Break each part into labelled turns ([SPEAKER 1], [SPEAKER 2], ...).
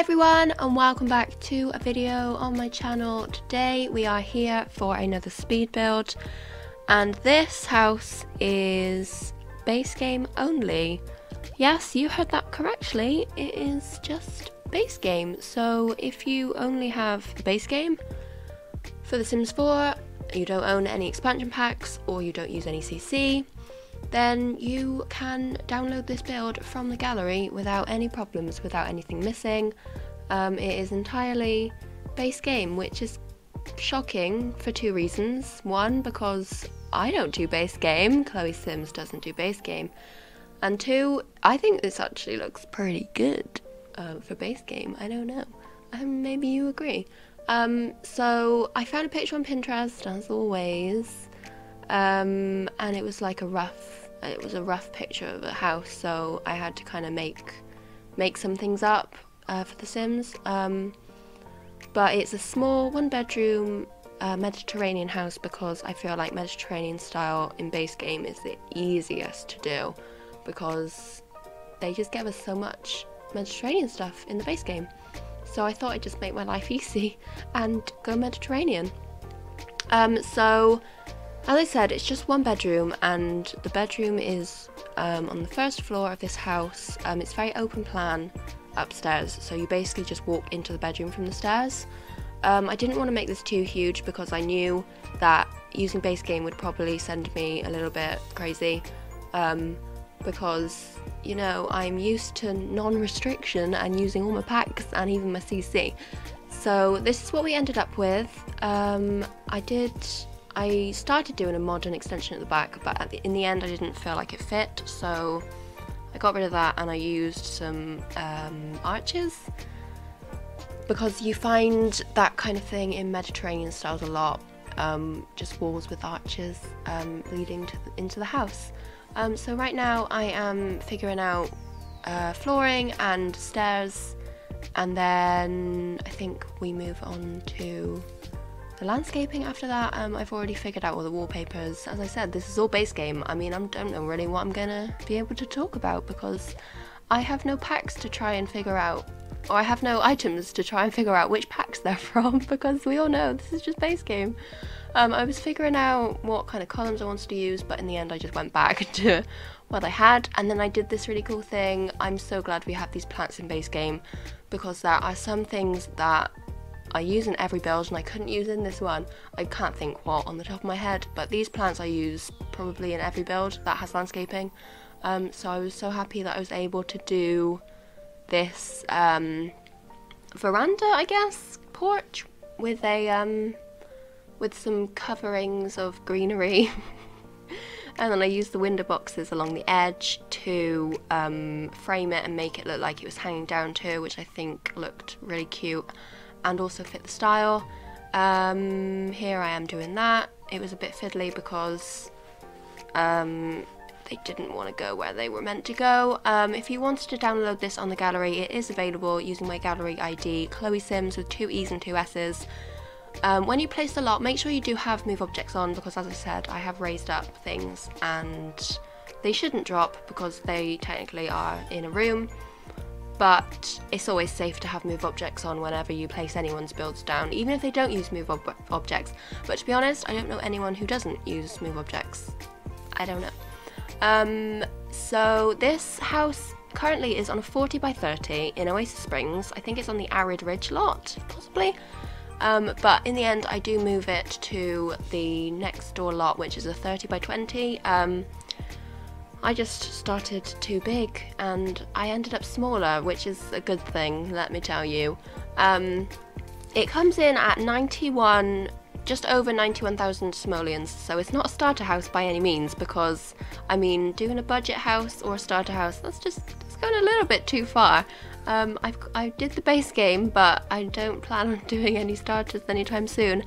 [SPEAKER 1] everyone, and welcome back to a video on my channel. Today we are here for another speed build, and this house is base game only. Yes, you heard that correctly, it is just base game. So if you only have the base game for The Sims 4, you don't own any expansion packs, or you don't use any CC, then you can download this build from the gallery without any problems, without anything missing. It is entirely base game, which is shocking for two reasons. One, because I don't do base game, chloessims doesn't do base game. And two, I think this actually looks pretty good for base game. I don't know. Maybe you agree. So I found a picture on Pinterest, as always. And it was like a rough picture of a house, so I had to kind of make some things up for The Sims. But it's a small 1-bedroom Mediterranean house, because I feel like Mediterranean style in base game is the easiest to do, because they just give us so much Mediterranean stuff in the base game. So I thought I'd just make my life easy and go Mediterranean. So as I said, it's just 1 bedroom, and the bedroom is on the first floor of this house. It's very open plan upstairs, so you basically just walk into the bedroom from the stairs. I didn't want to make this too huge because I knew that using base game would probably send me a little bit crazy, because, you know, I'm used to non-restriction and using all my packs and even my CC. So this is what we ended up with. I started doing a modern extension at the back, but in the end I didn't feel like it fit, so I got rid of that and I used some arches, because you find that kind of thing in Mediterranean styles a lot, just walls with arches leading into the house. So right now I am figuring out flooring and stairs, and then I think we move on to the landscaping after that. I've already figured out all the wallpapers. As I said, this is all base game. I mean, I don't know really what I'm gonna be able to talk about, because I have no packs to try and figure out, or I have no items to try and figure out which packs they're from, because we all know this is just base game. I was figuring out what kind of columns I wanted to use, but in the end I just went back to what I had, and then I did this really cool thing. I'm so glad we have these plants in base game, because there are some things that I use in every build and I couldn't use in this one. I can't think what on the top of my head, but these plants I use probably in every build that has landscaping. So I was so happy that I was able to do this veranda, I guess, porch with a with some coverings of greenery. And then I used the window boxes along the edge to frame it and make it look like it was hanging down too, which I think looked really cute and also fit the style. Here I am doing that. It was a bit fiddly because they didn't want to go where they were meant to go. If you wanted to download this on the gallery, it is available using my gallery ID, chloeessims with 2 E's and 2 S's. When you place the lot, make sure you do have move objects on, because as I said, I have raised up things and they shouldn't drop because they technically are in a room. But it's always safe to have move objects on whenever you place anyone's builds down, even if they don't use move objects. But to be honest, I don't know anyone who doesn't use move objects. I don't know. So this house currently is on a 40 by 30 in Oasis Springs. I think it's on the Arid Ridge lot, possibly. But in the end I do move it to the next door lot, which is a 30 by 20. I just started too big and I ended up smaller, which is a good thing, let me tell you. It comes in at just over 91,000 simoleons, so it's not a starter house by any means, because, I mean, doing a budget house or a starter house, that's going a little bit too far. I did the base game, but I don't plan on doing any starters anytime soon.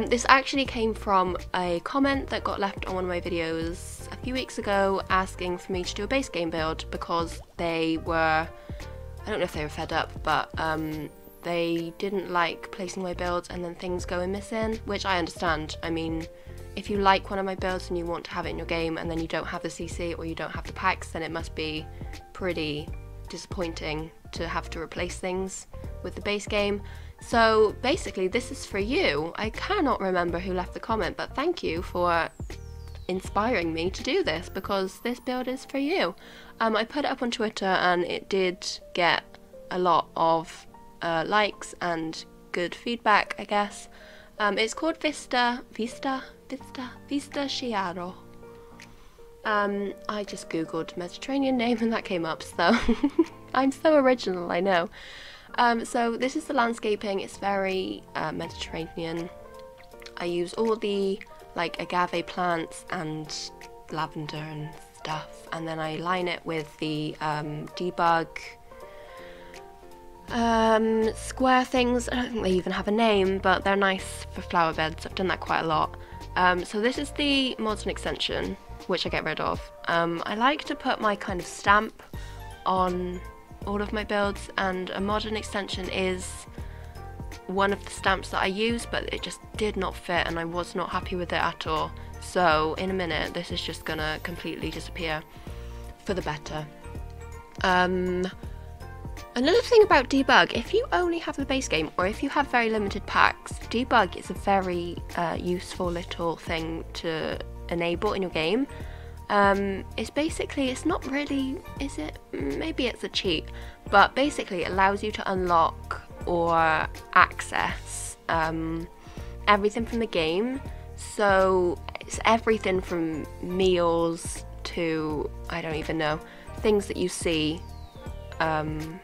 [SPEAKER 1] This actually came from a comment that got left on one of my videos a few weeks ago asking for me to do a base game build, because they were, I don't know if they were fed up, but they didn't like placing my builds and then things going missing, which I understand. I mean, if you like one of my builds and you want to have it in your game and then you don't have the CC or you don't have the packs, then it must be pretty disappointing to have to replace things with the base game. So basically this is for you. I cannot remember who left the comment, but thank you for inspiring me to do this, because this build is for you. I put it up on Twitter and it did get a lot of likes and good feedback, I guess. It's called Vista Chiaro. I just googled Mediterranean name and that came up, so I'm so original, I know. So this is the landscaping. It's very Mediterranean. I use all the like agave plants and lavender and stuff, and then I line it with the debug square things. I don't think they even have a name, but they're nice for flower beds. I've done that quite a lot. So this is the modern extension, which I get rid of. I like to put my kind of stamp on all of my builds, and a modern extension is one of the stamps that I use, but it just did not fit and I was not happy with it at all. So in a minute this is just gonna completely disappear for the better. Another thing about debug, if you only have the base game or if you have very limited packs, debug is a very useful little thing to enable in your game. It's basically, it's not really, is it? Maybe it's a cheat, but basically it allows you to unlock or access everything from the game. So it's everything from meals to, I don't even know, things that you see in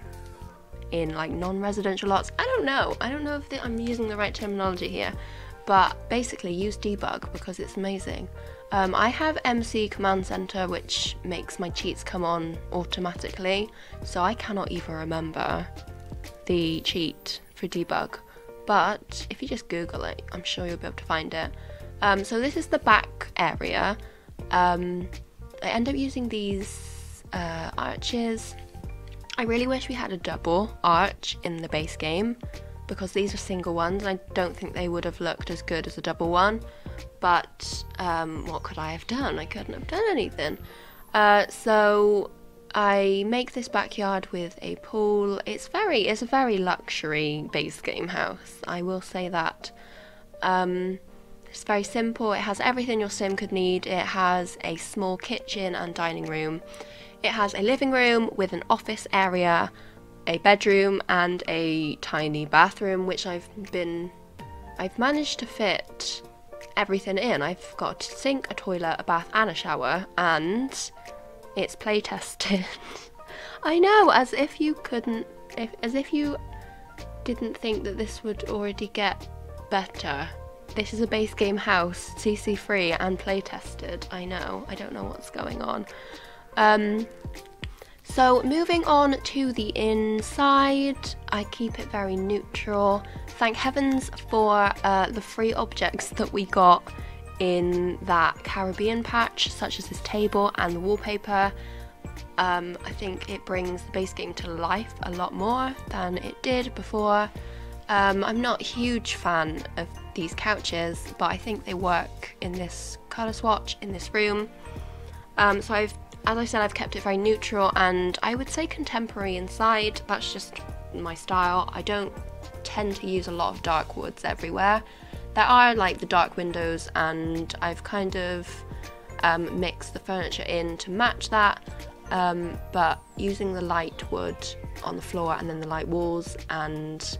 [SPEAKER 1] like non-residential lots. I don't know if I'm using the right terminology here, but basically use debug because it's amazing. I have MC Command Center, which makes my cheats come on automatically, so I cannot even remember the cheat for debug, but if you just Google it, I'm sure you'll be able to find it. So this is the back area. I end up using these arches. I really wish we had a double arch in the base game, because these are single ones and I don't think they would have looked as good as a double one. But what could I have done? I couldn't have done anything. So I make this backyard with a pool. It's a very luxury base game house, I will say that. It's very simple. It has everything your sim could need. It has a small kitchen and dining room. It has a living room with an office area, a bedroom and a tiny bathroom, which I've managed to fit everything in. I've got a sink, a toilet, a bath and a shower, and it's play tested. I know, as if you didn't think that this would already get better. This is a base game house, CC free and play tested. I know, I don't know what's going on. So moving on to the inside, I keep it very neutral. Thank heavens for the free objects that we got in that Caribbean patch, such as this table and the wallpaper. I think it brings the base game to life a lot more than it did before. I'm not a huge fan of these couches, but I think they work in this colour swatch in this room. So as I said, I've kept it very neutral and I would say contemporary inside. That's just my style. I don't tend to use a lot of dark woods everywhere. There are like the dark windows and I've kind of mixed the furniture in to match that, but using the light wood on the floor and then the light walls and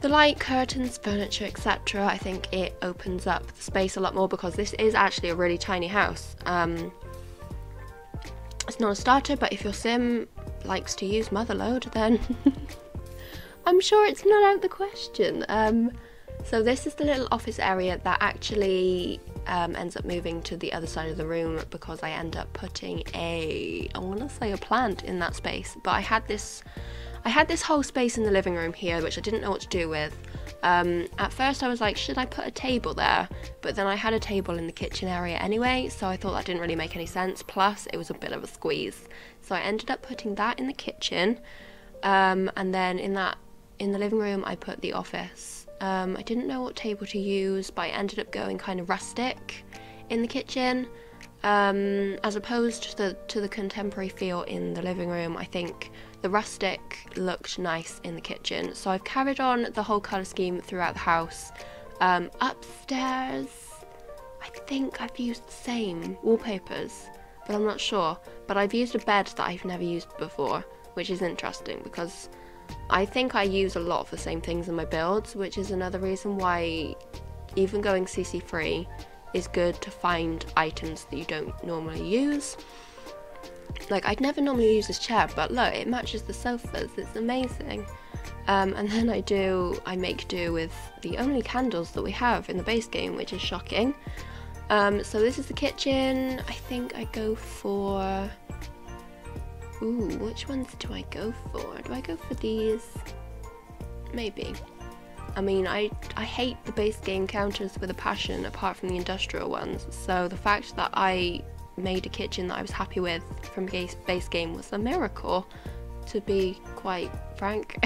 [SPEAKER 1] the light curtains, furniture, etc. I think it opens up the space a lot more, because this is actually a really tiny house. It's not a starter, but if your sim likes to use motherload, then I'm sure it's not out the question. So this is the little office area that actually ends up moving to the other side of the room, because I end up putting I want to say a plant in that space. But I had this whole space in the living room here, which I didn't know what to do with. At first I was like, should I put a table there? But then I had a table in the kitchen area anyway, so I thought that didn't really make any sense. Plus it was a bit of a squeeze. So I ended up putting that in the kitchen. And then in the living room I put the office. I didn't know what table to use, but I ended up going kind of rustic in the kitchen. As opposed to the contemporary feel in the living room. I think the rustic looked nice in the kitchen, so I've carried on the whole colour scheme throughout the house. Upstairs, I think I've used the same wallpapers, but I'm not sure. But I've used a bed that I've never used before, which is interesting because I think I use a lot of the same things in my builds, which is another reason why even going CC free is good to find items that you don't normally use. Like, I'd never normally use this chair, but look, it matches the sofas, it's amazing. And then I make do with the only candles that we have in the base game, which is shocking. So this is the kitchen. I think I go for... Ooh, which ones do I go for? Do I go for these? Maybe. I mean, I hate the base game counters with a passion, apart from the industrial ones, so the fact that I made a kitchen that I was happy with from base game was a miracle, to be quite frank.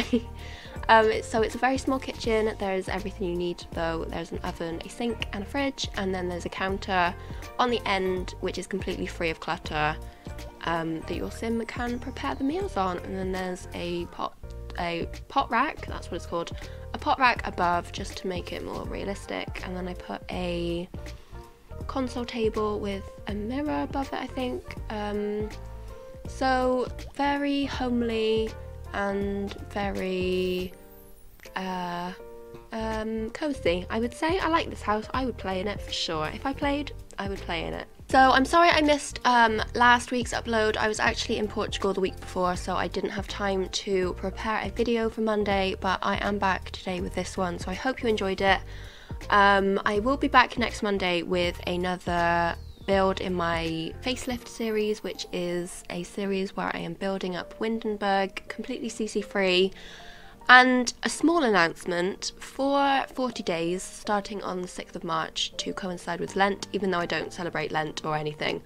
[SPEAKER 1] So it's a very small kitchen. There's everything you need though. There's an oven, a sink and a fridge, and then there's a counter on the end which is completely free of clutter that your sim can prepare the meals on, and then there's a pot rack, that's what it's called, a pot rack above just to make it more realistic, and then I put a console table with a mirror above it, I think. So very homely and very cozy, I would say. I like this house. I would play in it for sure. If I played, I would play in it. So I'm sorry I missed last week's upload. I was actually in Portugal the week before, so I didn't have time to prepare a video for Monday, but I am back today with this one, so I hope you enjoyed it. I will be back next Monday with another build in my facelift series, which is a series where I am building up Windenburg completely CC free. And a small announcement: for 40 days, starting on the 6th of March to coincide with Lent, even though I don't celebrate Lent or anything,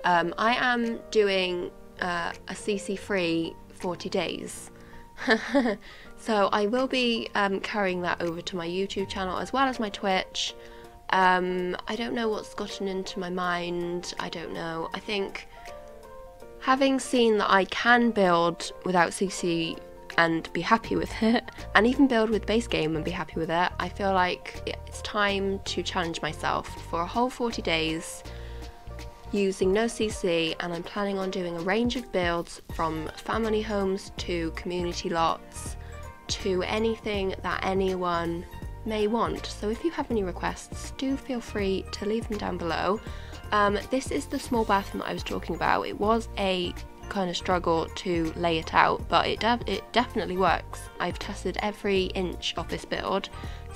[SPEAKER 1] I am doing a CC free 40 days. So I will be carrying that over to my YouTube channel as well as my Twitch. I don't know what's gotten into my mind, I don't know. I think having seen that I can build without CC and be happy with it, and even build with base game and be happy with it, I feel like it's time to challenge myself for a whole 40 days using no CC, and I'm planning on doing a range of builds from family homes to community lots to anything that anyone may want. So if you have any requests, do feel free to leave them down below. This is the small bathroom that I was talking about. It was a kind of struggle to lay it out, but it definitely works. I've tested every inch of this build,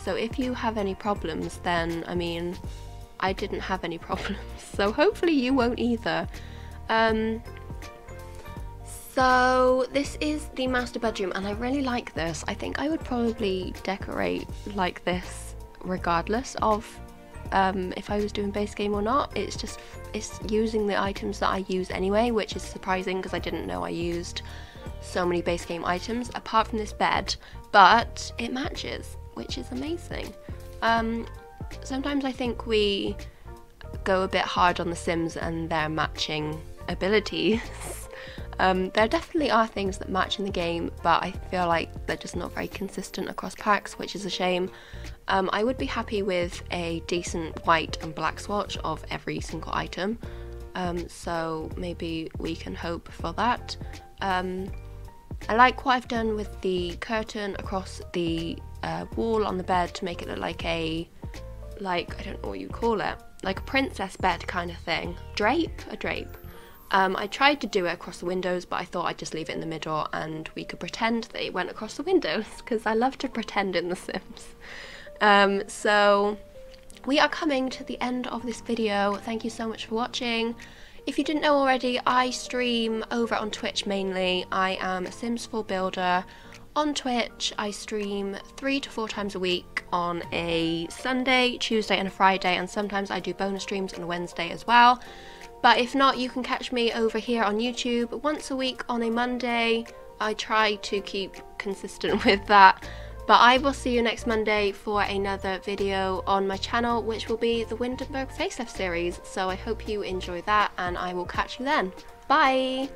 [SPEAKER 1] so if you have any problems, then I mean, I didn't have any problems, so hopefully you won't either. So this is the master bedroom, and I really like this. I think I would probably decorate like this regardless of if I was doing base game or not. It's using the items that I use anyway, which is surprising because I didn't know I used so many base game items apart from this bed, but it matches, which is amazing. Sometimes I think we go a bit hard on the Sims and their matching abilities. There definitely are things that match in the game, but I feel like they're just not very consistent across packs, which is a shame. I would be happy with a decent white and black swatch of every single item, so maybe we can hope for that. I like what I've done with the curtain across the wall on the bed to make it look like I don't know what you call it, like a princess bed kind of thing. A drape. I tried to do it across the windows, but I thought I'd just leave it in the middle and we could pretend that it went across the windows, because I love to pretend in The Sims. So we are coming to the end of this video. Thank you so much for watching. If you didn't know already, I stream over on Twitch mainly. I am a Sims 4 builder. On Twitch, I stream 3 to 4 times a week on a Sunday, Tuesday and a Friday, and sometimes I do bonus streams on a Wednesday as well. But if not, you can catch me over here on YouTube once a week on a Monday. I try to keep consistent with that, But I will see you next Monday for another video on my channel, which will be the Windenburg facelift series. So I hope you enjoy that, and I will catch you then. Bye!